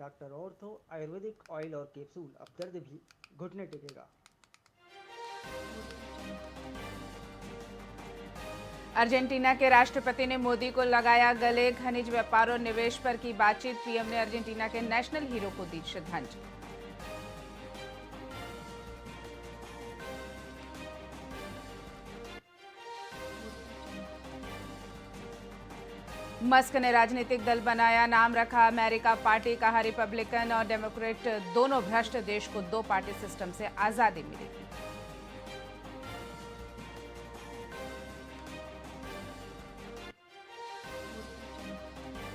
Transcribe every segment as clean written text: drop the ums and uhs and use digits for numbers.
Doctor ortho Ayurvedic oil और capsule, अब दर्द भी घुटने टेकेगा। अर्जेंटीना के राष्ट्रपति ने मोदी को लगाया गले। खनिज व्यापार और निवेश पर की बातचीत। पीएम ने अर्जेंटीना के नेशनल हीरो को दी श्रद्धांजलि। मस्क ने राजनीतिक दल बनाया, नाम रखा अमेरिका पार्टी। कहा रिपब्लिकन और डेमोक्रेट दोनों भ्रष्ट, देश को दो पार्टी सिस्टम से आजादी मिलेगी।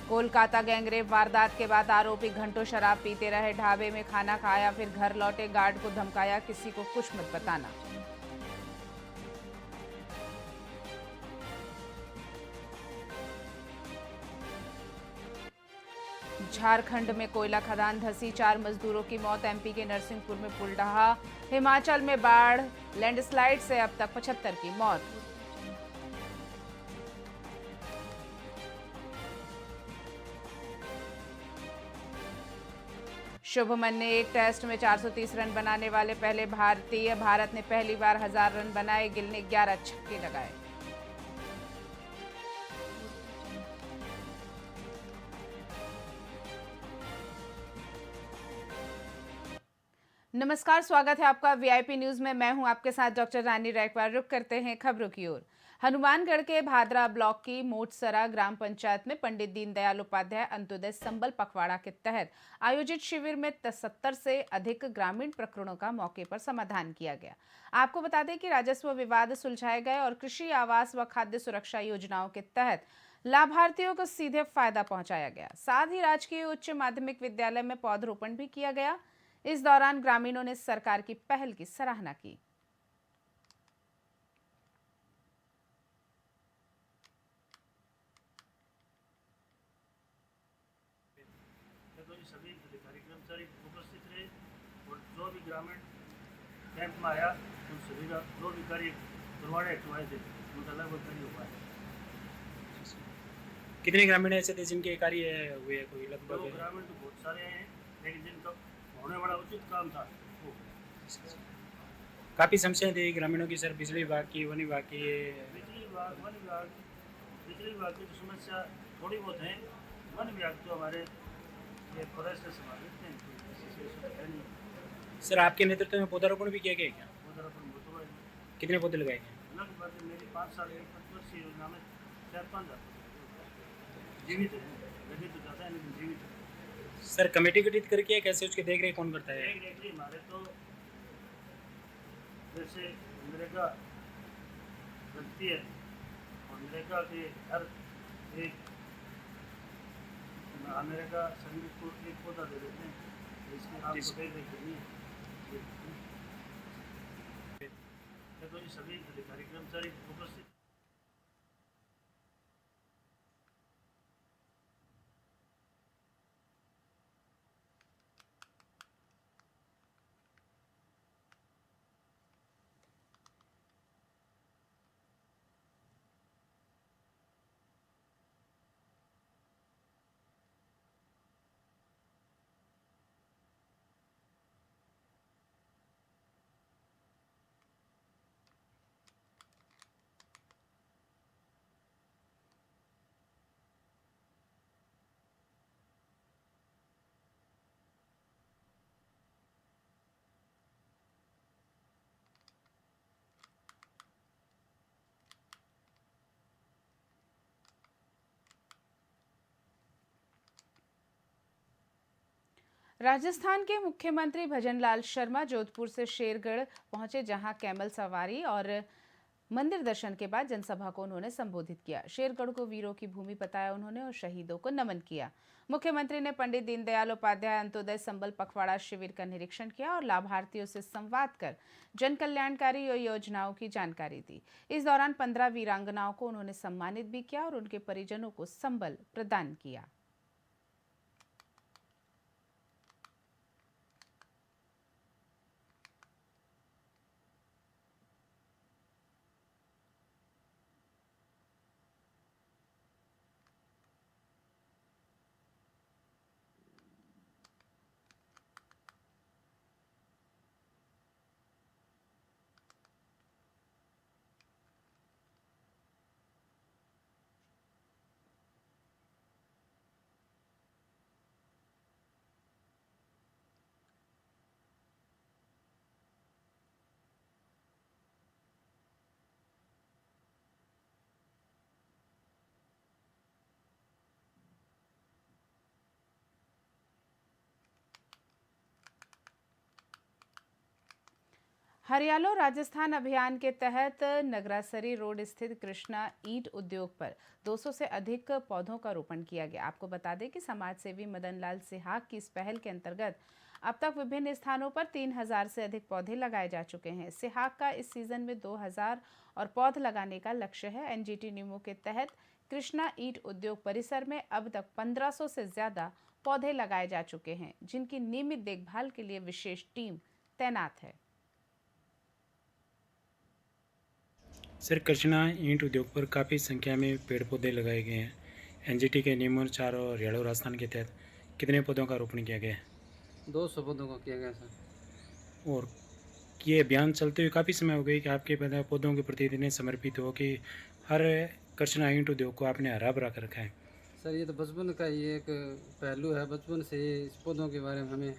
कोलकाता गैंगरेप वारदात के बाद आरोपी घंटों शराब पीते रहे, ढाबे में खाना खाया, फिर घर लौटे, गार्ड को धमकाया, किसी को कुछ मत बताना। झारखंड में कोयला खदान धंसी, 4 मजदूरों की मौत। एमपी के नरसिंहपुर में पुल ढहा। हिमाचल में बाढ़, लैंडस्लाइड से अब तक 75 की मौत। शुभमन ने एक टेस्ट में 430 रन बनाने वाले पहले भारतीय। भारत ने पहली बार 1000 रन बनाए। गिल ने 11 छक्के लगाए। नमस्कार, स्वागत है आपका वीआईपी न्यूज में। मैं हूं आपके साथ डॉक्टर रानी रैकवार। रुक करते हैं खबरों की ओर। हनुमानगढ़ के भादरा ब्लॉक की मोटसरा ग्राम पंचायत में पंडित दीनदयाल उपाध्याय अंत्योदय संबल पखवाड़ा के तहत आयोजित शिविर में 70 से अधिक ग्रामीण प्रकरणों का मौके पर समाधान किया गया। आपको बता दें कि राजस्व विवाद सुलझाए गए और कृषि, आवास व खाद्य सुरक्षा योजनाओं के तहत लाभार्थियों को सीधे फायदा पहुंचाया गया। साथ ही राजकीय उच्च माध्यमिक विद्यालय में पौधरोपण भी किया गया। इस दौरान ग्रामीणों ने सरकार की पहल की सराहना की। सभी अधिकारी कर्मचारी उपस्थित रहे और जो भी ग्रामीण कैंप में आया उन सभी का जो भी कार्य करवाने हेतु थे उनका लगभग कार्य हुआ है। कितने ग्रामीण ऐसे थे जिनके कार्य हुए? कोई लगभग ग्रामीण तो बहुत सारे हैं, लेकिन जिनका होने वाला उचित काम था वो। काफ़ी समस्याएं थी ग्रामीणों की सर, बिजली विभाग की, वन विभाग की। बिजली विभाग, वन विभाग, बिजली विभाग की तो समस्या थोड़ी बहुत है। वन विभाग तो हमारे ये फॉरेस्ट से संभालित हैं। सर आपके नेतृत्व में पौधारोपण भी किया गया क्या? पौधारोपण बहुत हुआ है। कितने पौधे लगाए गए? लगभग मेरी 5 साल 1 वर्षीय योजना में 4-5 हज़ार जीवित है। लगे तो ज़्यादा है लेकिन जीवित है। सर कमेटी गठित करके कैसे उसकी देख रेख कौन करता है? देख रेख हमारे तो जैसे नरेगा लगती है और नरेगा के हर एक नरेगा श्रमिक को एक पौधा दे देते हैं। इसकी आपको देख रेख करनी है। तो ये सभी अधिकारी कर्मचारी उपस्थित। राजस्थान के मुख्यमंत्री भजनलाल शर्मा जोधपुर से शेरगढ़ पहुंचे, जहां कैमल सवारी और मंदिर दर्शन के बाद जनसभा को उन्होंने संबोधित किया। शेरगढ़ को वीरों की भूमि बताया उन्होंने और शहीदों को नमन किया। मुख्यमंत्री ने पंडित दीनदयाल उपाध्याय अंत्योदय संबल पखवाड़ा शिविर का निरीक्षण किया और लाभार्थियों से संवाद कर जन कल्याणकारी योजनाओं की जानकारी दी। इस दौरान 15 वीरांगनाओं को उन्होंने सम्मानित भी किया और उनके परिजनों को संबल प्रदान किया। हरियालो राजस्थान अभियान के तहत नगरासरी रोड स्थित कृष्णा ईंट उद्योग पर 200 से अधिक पौधों का रोपण किया गया। आपको बता दें कि समाज सेवी मदन लाल सिहाग की इस पहल के अंतर्गत अब तक विभिन्न स्थानों पर 3000 से अधिक पौधे लगाए जा चुके हैं। सिहाग का इस सीजन में 2000 और पौध लगाने का लक्ष्य है। एनजीटी नियमों के तहत कृष्णा ईंट उद्योग परिसर में अब तक 1500 से ज्यादा पौधे लगाए जा चुके हैं, जिनकी नियमित देखभाल के लिए विशेष टीम तैनात है। सर, कृष्णा ईंट उद्योग पर काफ़ी संख्या में पेड़ पौधे लगाए गए हैं। एनजीटी के नियमानुसार और हरियाणा राजस्थान के तहत कितने पौधों का रोपण किया गया है? 200 पौधों का किया गया सर। और ये अभियान चलते हुए काफ़ी समय हो गई कि आपके पौधों के प्रति इतने समर्पित हो कि हर कृष्णा ईंट उद्योग को आपने हरा भरा कर रखा है। सर ये तो बचपन का ही एक पहलू है। बचपन से ही इस पौधों के बारे में हमें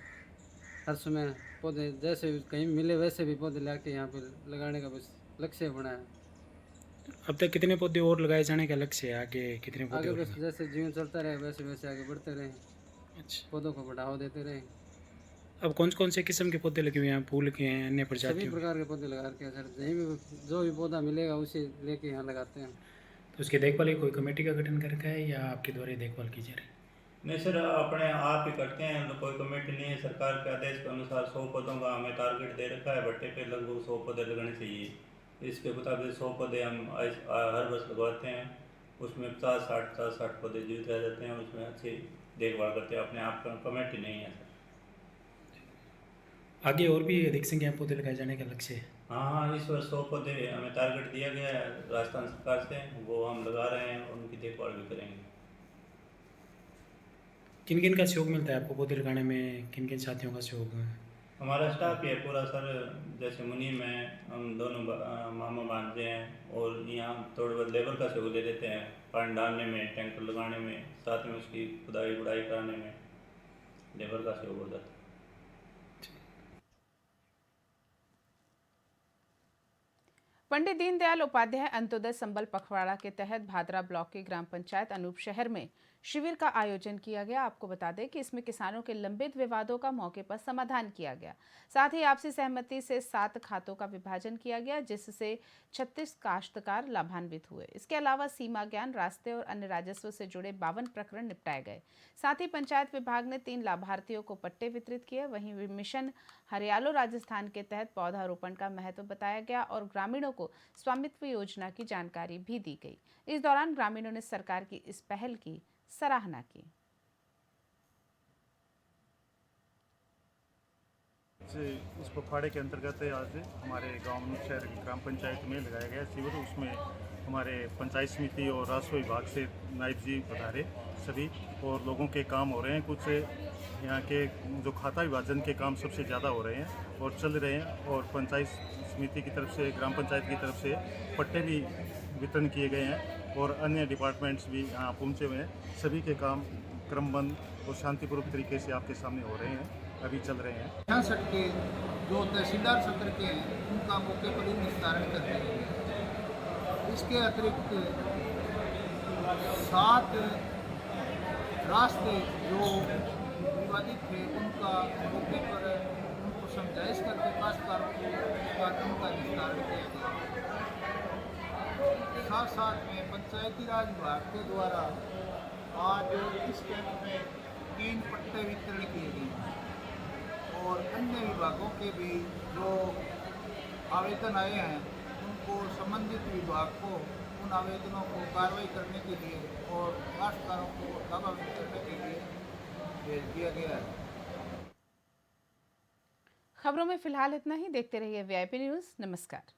हर समय पौधे जैसे भी कहीं मिले वैसे भी पौधे लाके यहाँ पे लगाने का बस लक्ष्य बना है। अब तक कितने पौधे और लगाए जाने का लक्ष्य है? आगे कितने पौधे आगे और बस जैसे जीवन चलता रहे वैसे वैसे आगे बढ़ते रहें, अच्छा, पौधों को बढ़ावा देते रहें। अब कौन से किस्म के पौधे लगे हुए हैं? फूल के हैं, अन्य सभी प्रजातियों के? प्रकार के पौधे लगा रखे हैं सर। कहीं भी जो भी पौधा मिलेगा उसे लेके यहाँ लगाते हैं। तो उसकी देखभाल की कोई कमेटी का गठन कर रखा है या आपके द्वारा ही देखभाल की जा रही है? नहीं सर, अपने आप ही करते हैं, तो कोई कमेटी नहीं है। सरकार के आदेश के अनुसार 100 पौधों का हमें टारगेट दे रखा है। भट्टे पे लगभग 100 पौधे लगाने चाहिए। इसके मुताबिक 100 पौधे हम हर वर्ष लगवाते हैं। उसमें 50-60 पौधे जीवित रह जाते हैं। उसमें अच्छी देखभाल करते हैं। अपने आप का कमेटी नहीं है सर। आगे और भी अधिक संख्या में पौधे लगाए जाने का लक्ष्य है? हाँ, इस वर्ष 100 पौधे हमें टारगेट दिया गया है राजस्थान सरकार से, वो हम लगा रहे हैं और उनकी देखभाल भी करेंगे। किन किन का सहयोग मिलता है आपको पौधे लगाने में? किन किन साथियों का सहयोग है? हमारा स्टाफ ही है पूरा सर। जैसे मुनीम है, हम दोनों मामा भांजे हैं, और यहाँ थोड़े बहुत लेबर का सहयोग दे देते हैं, पानी डालने में, टैंकर लगाने में, साथ में उसकी खुदाई बुड़ाई कराने में लेबर का सहयोग हो जाता है। पंडित दीनदयाल उपाध्याय अंत्योदय संबल पखवाड़ा के तहत भादरा ब्लॉक की ग्राम पंचायत अनूप शहर में शिविर का आयोजन किया गया। आपको बता दें कि इसमें किसानों के लंबित विवादों का मौके पर समाधान किया गया। साथ ही आपसी सहमति से 7 खातों का विभाजन किया गया, जिससे 36 काश्तकार लाभान्वित हुए। इसके अलावा सीमा ज्ञान, रास्ते और अन्य राजस्व से जुड़े 52 प्रकरण निपटाए गए। साथ ही पंचायत विभाग ने 3 लाभार्थियों को पट्टे वितरित किए। वहीं मिशन हरियालो राजस्थान के तहत पौधारोपण का महत्व बताया गया और ग्रामीणों को स्वामित्व योजना की जानकारी भी दी गई। इस दौरान ग्रामीणों ने सरकार की इस पहल की सराहना की। इस पखवाड़े के अंतर्गत आज हमारे गांव शहर की ग्राम पंचायत में लगाया गया शिविर। उसमें हमारे पंचायत समिति और राजस्व विभाग से नायब जी पधारे सभी, और लोगों के काम हो रहे हैं। कुछ यहाँ के जो खाता विभाजन के काम सबसे ज़्यादा हो रहे हैं और चल रहे हैं, और पंचायत समिति की तरफ से, ग्राम पंचायत की तरफ से पट्टे भी वितरण किए गए हैं, और अन्य डिपार्टमेंट्स भी यहाँ पहुँचे हुए हैं। सभी के काम क्रमबद्ध और शांतिपूर्वक तरीके से आपके सामने हो रहे हैं, अभी चल रहे हैं। 66 के जो तहसीलदार सत्र के हैं उनका मौके पर ही निस्तारण कर दिया गया। इसके अतिरिक्त 7 रास्ते जो विवादित थे उनका मौके पर उनको समझाइश करके काश्तकारों को उनका निस्तारण किया गया। साथ साथ में पंचायती राज विभाग के द्वारा आज इस कैंप में 3 पट्टे वितरण किए गए हैं, और अन्य विभागों के भी जो आवेदन आए हैं उनको संबंधित विभाग को उन आवेदनों को कार्रवाई करने के लिए और काश्तकारों को लाभान्वित करने के लिए भेज दिया गया है। खबरों में फिलहाल इतना ही। देखते रहिए वीआईपी न्यूज़। नमस्कार।